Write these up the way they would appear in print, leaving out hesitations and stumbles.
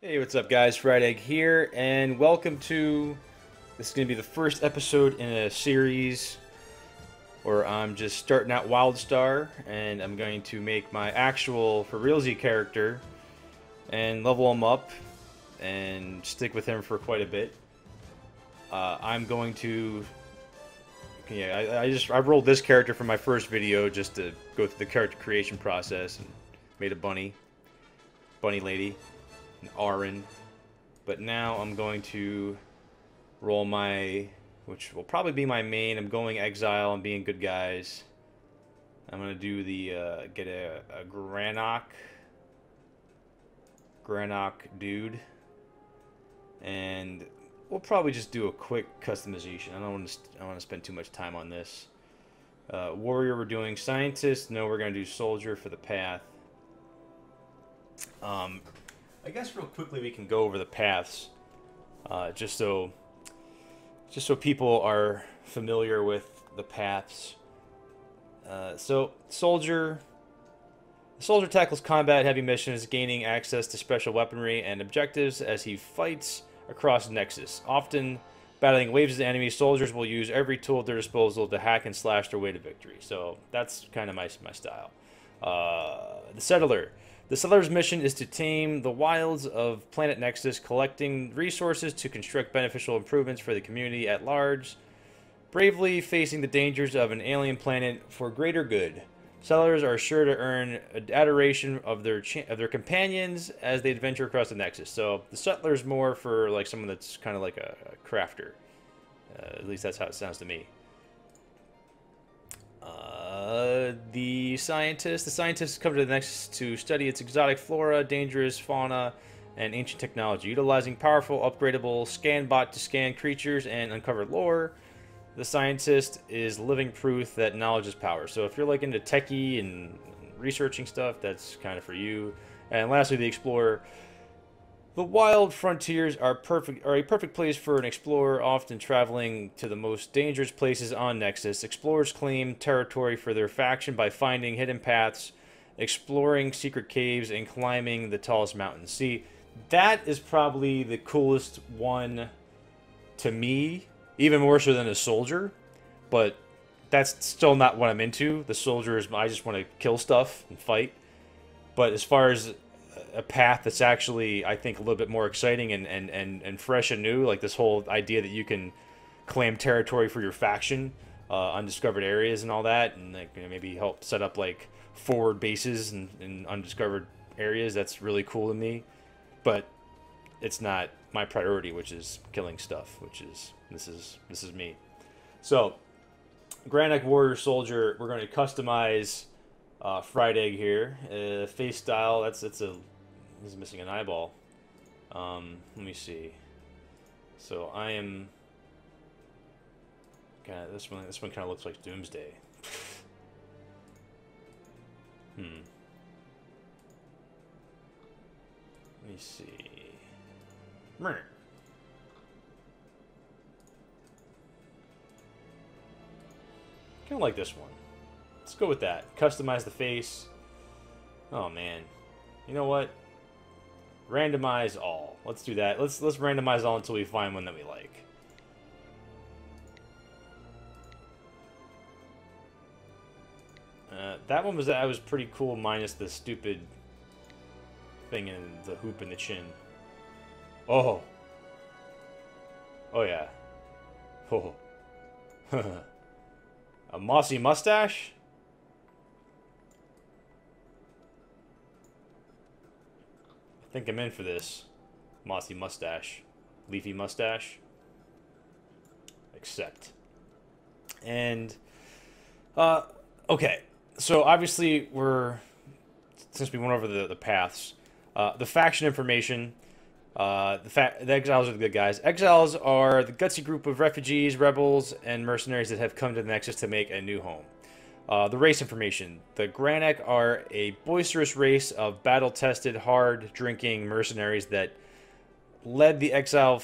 Hey, what's up guys? Fryedegg here, and welcome to... This is going to be the first episode in a series where I'm just starting out WildStar, and I'm going to make my actual, for realsy character, and level him up, and stick with him for quite a bit. I'm going to... Yeah, I rolled this character for my first video just to go through the character creation process, and made a bunny lady. Arin, but now I'm going to roll my, which will probably be my main. I'm going Exile. I'm being good guys. I'm gonna do the get a Granok dude, and we'll probably just do a quick customization. I don't want to spend too much time on this. Warrior, we're doing scientist. No, we're gonna do soldier for the path. I guess real quickly we can go over the paths, just so people are familiar with the paths. So soldier tackles combat heavy missions, gaining access to special weaponry and objectives as he fights across Nexus. Often battling waves of enemies, soldiers will use every tool at their disposal to hack and slash their way to victory. So that's kind of my style. The Settler. The Settler's mission is to tame the wilds of Planet Nexus, collecting resources to construct beneficial improvements for the community at large, bravely facing the dangers of an alien planet for greater good. Settlers are sure to earn adoration of their companions as they adventure across the Nexus. So the Settler's more for like someone that's kind of like a crafter. At least that's how it sounds to me. The scientists come to the Nexus to study its exotic flora, dangerous fauna, and ancient technology. Utilizing powerful, upgradable scan bot to scan creatures and uncover lore, the scientist is living proof that knowledge is power. So if you're like into techie and researching stuff, that's kind of for you. And lastly, the explorer. The wild frontiers are a perfect place for an explorer, often traveling to the most dangerous places on Nexus. Explorers claim territory for their faction by finding hidden paths, exploring secret caves, and climbing the tallest mountains. See, that is probably the coolest one to me, even more so than a soldier, but that's still not what I'm into. The soldier is, I just want to kill stuff and fight. But as far as a path that's actually, I think, a little bit more exciting and fresh and new, like this whole idea that you can claim territory for your faction, undiscovered areas and all that, and like, maybe help set up like forward bases in undiscovered areas. That's really cool to me, but it's not my priority, which is killing stuff, which is this is me. So Granok Warrior Soldier, we're going to customize Fryedegg here. Face style, he's missing an eyeball. Let me see. So I am. God, this one kind of looks like Doomsday. Let me see. Kind of like this one. Let's go with that. Customize the face. Oh man. You know what? Randomize all. Let's do that. Let's randomize all until we find one that we like. That one was pretty cool, minus the stupid thing in the hoop in the chin. Oh. Oh yeah. Oh. A mossy mustache? I think I'm in for this. Mossy mustache. Leafy mustache. Accept. And, okay. So, obviously, since we went over the paths, the faction information, the Exiles are the good guys. Exiles are the gutsy group of refugees, rebels, and mercenaries that have come to the Nexus to make a new home. The race information. The Granok are a boisterous race of battle-tested, hard-drinking mercenaries that led the Exile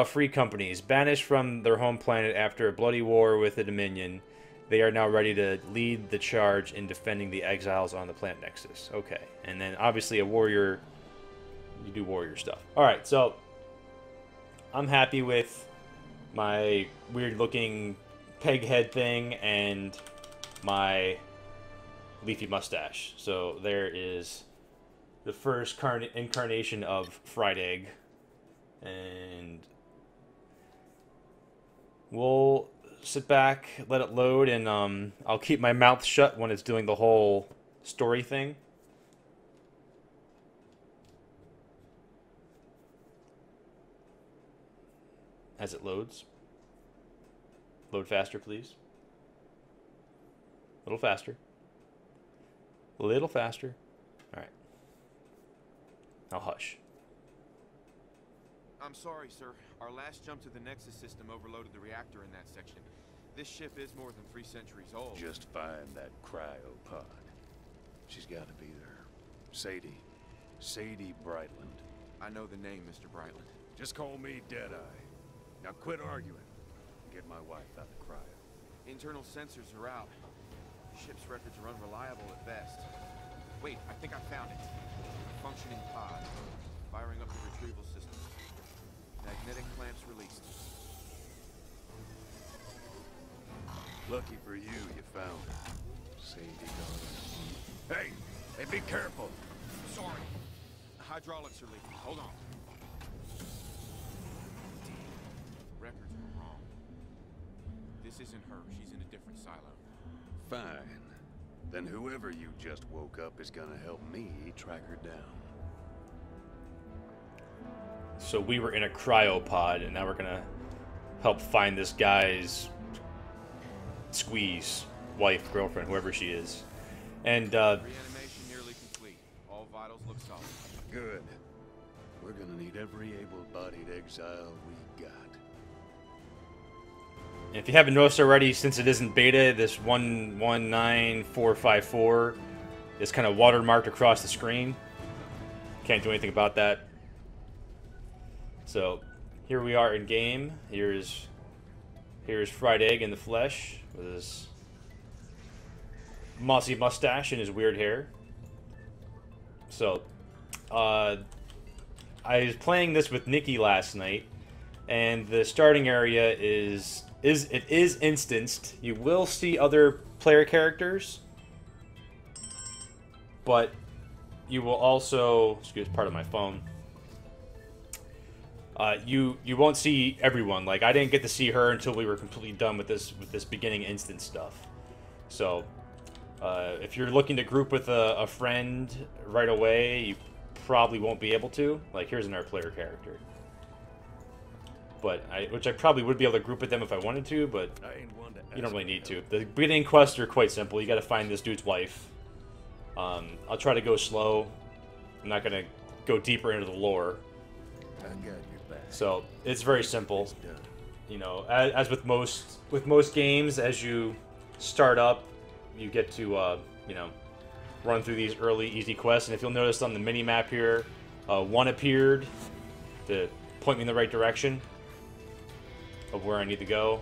Free companies, banished from their home planet after a bloody war with the Dominion. They are now ready to lead the charge in defending the Exiles on the planet Nexus. Okay, and then obviously a warrior you do warrior stuff. All right, so I'm happy with my weird looking peg head thing and my leafy mustache. So there is the first incarnation of Fryedegg, and we'll sit back, let it load, and I'll keep my mouth shut when it's doing the whole story thing. As it loads. Load faster, please. A little faster. A little faster. Alright. Now hush. I'm sorry, sir. Our last jump to the Nexus system overloaded the reactor in that section. This ship is more than 3 centuries old. Just find that cryopod. She's got to be there. Sadie Brightland. I know the name, Mr. Brightland. Just call me Deadeye. Now quit arguing. Get my wife out of cryo. Internal sensors are out. The ship's records are unreliable at best. Wait, I think I found it. A functioning pod. Firing up the retrieval system. Magnetic clamps released. Lucky for you, you found her. Sadie, darling. Hey, be careful. Sorry. The hydraulics are leaking. Hold on. Records are wrong. This isn't her. She's in a different silo. Fine. Then whoever you just woke up is gonna help me track her down. So we were in a cryopod, and now we're gonna help find this guy's squeeze, wife, girlfriend, whoever she is. And Reanimation nearly complete. All vitals look solid. Good. We're gonna need every able-bodied exile we got. if you haven't noticed already, since it isn't beta, this 119454 is kind of watermarked across the screen. Can't do anything about that. So here we are in game. Here's Fryedegg in the flesh with his mossy mustache and his weird hair. So I was playing this with Nikki last night, and the starting area is instanced. You will see other player characters, but you will also, excuse part of my phone. You won't see everyone. Like, I didn't get to see her until we were completely done with this beginning instance stuff. So if you're looking to group with a friend right away, you probably won't be able to. Like, here's another player character. But which I probably would be able to group with them if I wanted to, but you don't really need to. The beginning quests are quite simple. You got to find this dude's wife. I'll try to go slow. I'm not gonna go deeper into the lore. I got your back. So it's very simple. You know, as with most games, as you start up, you get to you know, run through these early easy quests. And if you'll notice on the mini map here, one appeared to point me in the right direction of where I need to go.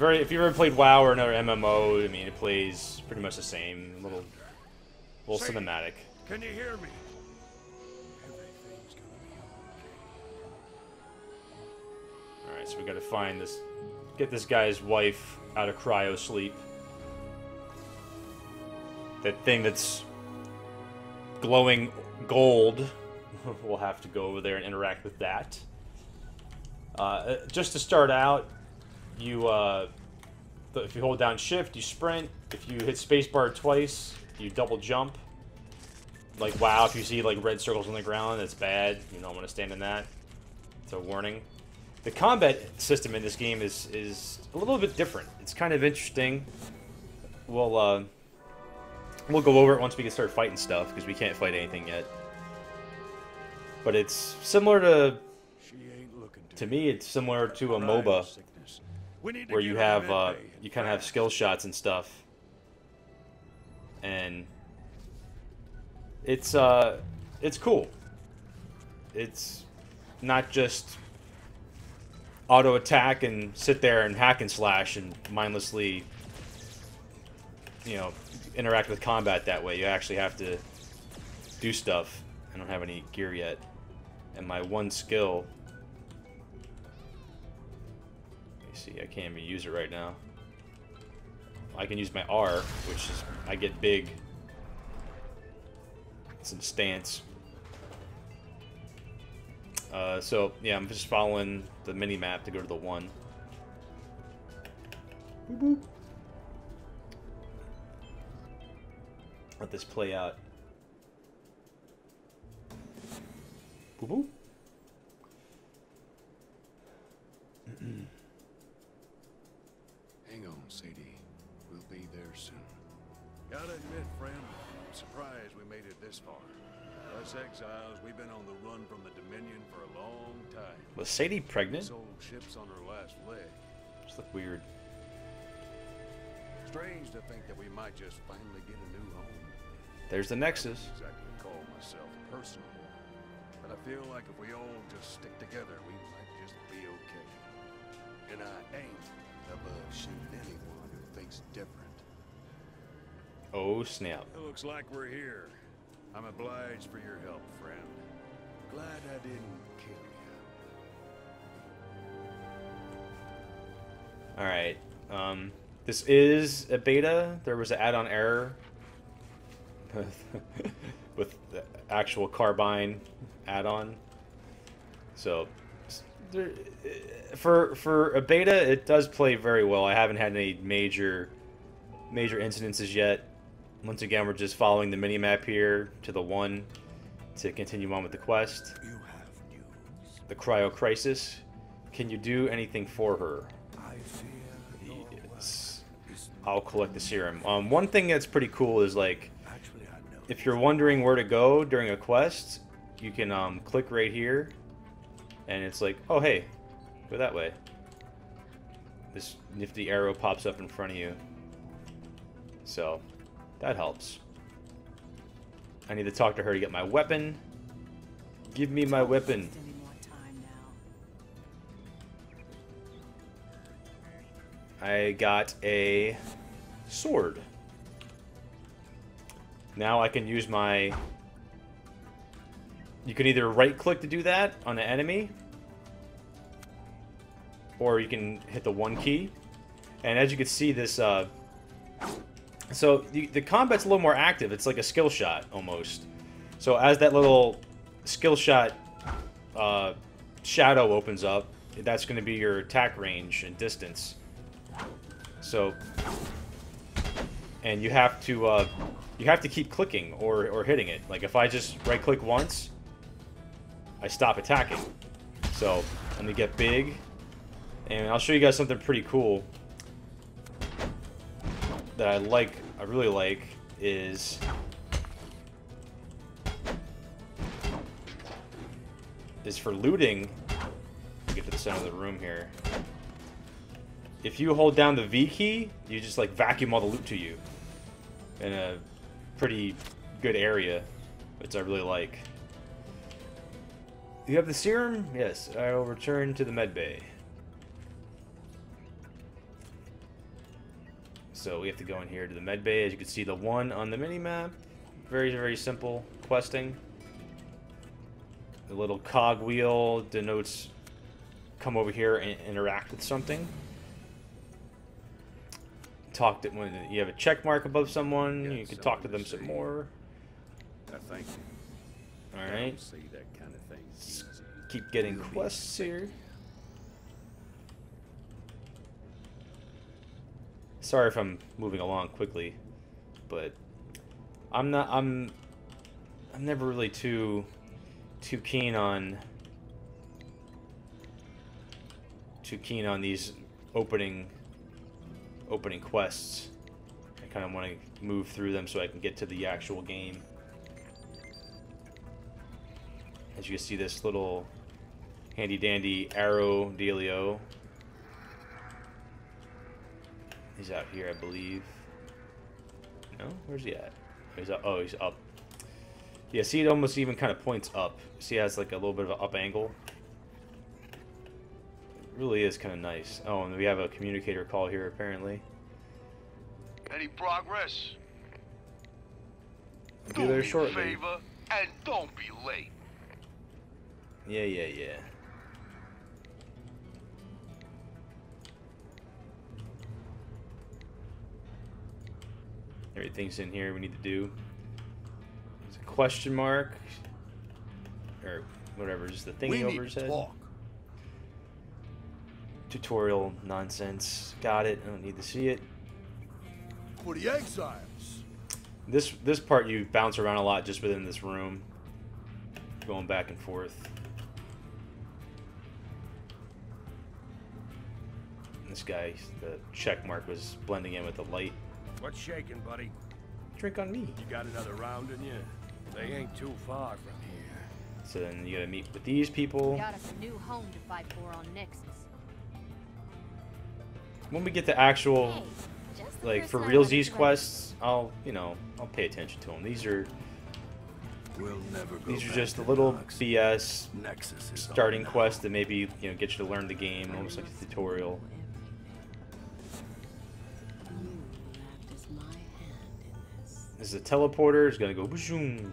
If you've ever played WoW or another MMO, I mean, it plays pretty much the same. A little cinematic. Can you hear me? All right, so we got to find this, get this guy's wife out of cryo sleep. That thing that's glowing gold. We'll have to go over there and interact with that. Just to start out, if you hold down shift, you sprint. If you hit spacebar twice, you double jump. Like, wow, if you see like red circles on the ground, that's bad. You don't want to stand in that. It's a warning. The combat system in this game is a little bit different. It's kind of interesting. We'll go over it once we can start fighting stuff, because we can't fight anything yet. But it's similar to me, it's similar to a MOBA, where you have you kind of have skill shots and stuff, and it's cool. It's not just auto attack and sit there and hack and slash and mindlessly, you know, interact with combat that way. You actually have to do stuff. I don't have any gear yet. And my one skill... Let me see, I can't even use it right now. I can use my R, which is... I get big. It's in stance. So, yeah, I'm just following the mini-map to go to the 1. Boop, boop. Let this play out. Boop, boop. Hang on, Sadie. We'll be there soon. Gotta admit, friend, I'm surprised we made it this far. Us exiles, we've been on the run from the Dominion for a long time. Was Sadie pregnant? Sold ships on her last leg. Just look weird. Strange to think that we might just finally get a new home. There's the Nexus. I don't exactly call myself personal, but I feel like if we all just stick together, we might just be okay. And I ain't above shooting anyone who thinks different. Oh, snap. It looks like we're here. I'm obliged for your help, friend. Glad I didn't kill you. Alright. This is a beta. There was an add-on error with the actual carbine add-on. So, for a beta, it does play very well. I haven't had any major incidences yet. Once again, we're just following the mini-map here to the 1 to continue on with the quest. You have news. The Cryo Crisis. Can you do anything for her? I fear Yes. I'll collect the serum. One thing that's pretty cool is, like, Actually, I know. if you're wondering where to go during a quest, you can click right here, and it's like, oh hey, go that way. This nifty arrow pops up in front of you. So, that helps. I need to talk to her to get my weapon. Give me my weapon. I got a sword. Now I can use my... You can either right-click to do that on an enemy, or you can hit the 1 key. And as you can see, this... So the combat's a little more active. It's like a skill shot, almost. So as that little skill shot shadow opens up, that's going to be your attack range and distance. So, and you have to keep clicking or hitting it. Like if I just right-click once, I stop attacking. So let me get big, and I'll show you guys something pretty cool that I really like, is for looting. Get to the center of the room here. If you hold down the V key, you just like vacuum all the loot to you in a pretty good area, which I really like. You have the serum? Yes, I will return to the med bay. So we have to go in here to the med bay. As you can see, the 1 on the mini-map. Very, very simple questing. The little cog wheel denotes come over here and interact with something. Talk to, when you have a check mark above someone, you can talk to them some more. Thank you. Alright. See that kind of thing. Keep getting quests here. Sorry if I'm moving along quickly, but I'm never really too keen on these opening quests. I kind of want to move through them so I can get to the actual game. As you can see, this little handy dandy arrow dealio. He's out here, I believe. No? Where's he at? He's up. Oh, he's up. Yeah, see, it almost even kind of points up. See, it has like a little bit of an up angle. It really is kind of nice. Oh, and we have a communicator call here, apparently. Any progress? Be there shortly. Favor. And don't be late. Yeah. Everything's in here we need to do. There's a question mark. Or whatever, just the thingy over his head. Talk. Tutorial nonsense. Got it. I don't need to see it. For the exiles. This part you bounce around a lot just within this room. Going back and forth. This guy, the check mark was blending in with the light. What's shaking, buddy? Drink on me. You got another round in you? They ain't too far from here. So then you gotta meet with these people. Got us a new home to fight for on Nexus. When we get the actual, Hey, just the like, first for time realsies I've quests, I'll pay attention to them. These are We'll never go back just to a little Knox. BS Nexus is starting on now. quest that maybe, get you to learn the game, almost like a tutorial. This is a teleporter. It's gonna go boom.